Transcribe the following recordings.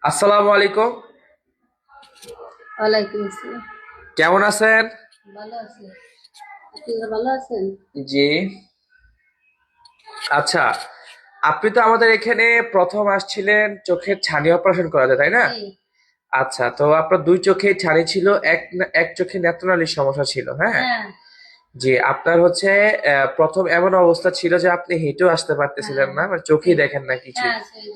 আসসালামু আলাইকুম। ওয়ালাইকুম আসসালাম। কেমন আছেন? ভালো আছি। আপনারা ভালো আছেন? জি। আচ্ছা, আপনি তো আমাদের এখানে প্রথম আসছিলেন চোখের ছানি অপারেশন করাতে, তাই না? জি। আচ্ছা, তো আপনার দুই চোখে ছানি ছিল, এক চোখে নেত্রনালীর সমস্যা ছিল, হ্যাঁ? হ্যাঁ। জি, আপনার হচ্ছে প্রথম এমন অবস্থা ছিল যে আপনি হেঁটেও আসতে পারতেছিলেন হ্যাঁ। না, মানে চোখেই সেই। দেখেন না কিছুই। হ্যাঁ সেই।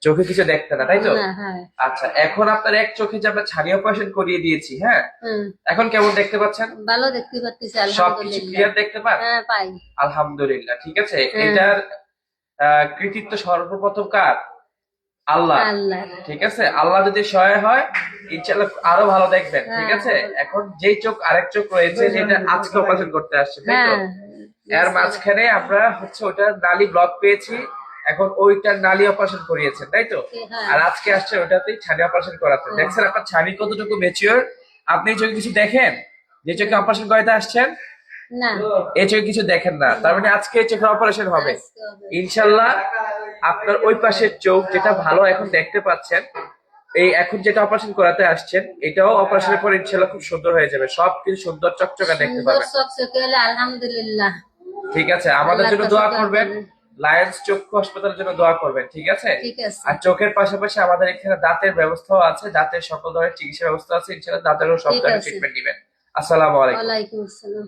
চোখে কিছু দেখতেন না, তাই তো? না, হ্যাঁ। আচ্ছা, এখন আপনার এক চোখে যে আমরা ছানি অপারেশন করিয়ে দিয়েছি, হ্যাঁ? হুম। এখন কেমন দেখতে পাচ্ছেন? ভালো দেখতে পারতেছি সবকিছু আলহামদুলিল্লাহ। ক্লিয়ার দেখতে পান? হ্যাঁ পাই। আলহামদুলিল্লাহ, ঠিক আছে। হ্যাঁ। এটার কৃতিত্ব সর্বপ্রথম কার? আল্লাহ। আল্লাহ। ঠিক আছে, আল্লাহ যদি সহায় হয় ইনশাল্লাহ আরো ভালো দেখবেন, ঠিক হ্যাঁ। আছে। এখন যেই চোখ আরেক চোখ রয়েছে যেটা আজকে অপারেশন করতে আসছে, তাই তো? হ্যাঁ। এর মাঝখানে আমরা হচ্ছে ওটা নালী ব্লক পেয়েছি, এখন ওইটার নালী অপারেশন করিয়েছেন, তাই তো? হ্যাঁ। আর আজকে আসছে ওটাতেই ছানি অপারেশন করাতে। হ্যাঁ। দেখছেন আপনার ছানি কতটুকু ম্যাচিওর? আপনি এই চোখে কিছু দেখেন? যে চোখে অপারেশন করাতে আসছেন না। এই চোখে কিছু দেখেন না, তার মানে আজকে এই চোখের অপারেশন হবে আজকে হবে। ইনশাল্লাহ। আপনার ওই পাশের চোখ যেটা ভালো এখন দেখতে পাচ্ছেন, এই এখন যেটা অপারেশন করাতে আসছেন এটাও অপারেশনের পর ইনশাল্লাহ খুব সুন্দর হয়ে যাবে, সবকিছু সুন্দর চকচকে দেখতে সুন্দর পাবেন। চকচকে হলে আলহামদুলিল্লাহ। ঠিক আছে, আমাদের আল্লাহর জন্য কাছে দোয়া দোয়া করবেন। করি। লায়ন্স চক্ষু হাসপাতালের জন্য দোয়া করবেন, ঠিক আছে। ঠিক আছে। আর চোখের পাশাপাশি আমাদের এখানে দাঁতের ব্যবস্থাও আছে, দাঁতের সকল ধরনের চিকিৎসা ব্যবস্থা আছে ইনশাল্লাহ, দাঁতেরও সব ঠিক ধরনের আছে। ট্রিটমেন্ট নেবেন। আসসালামু আলাইকুম। ওয়ালাইকুম আসসালাম।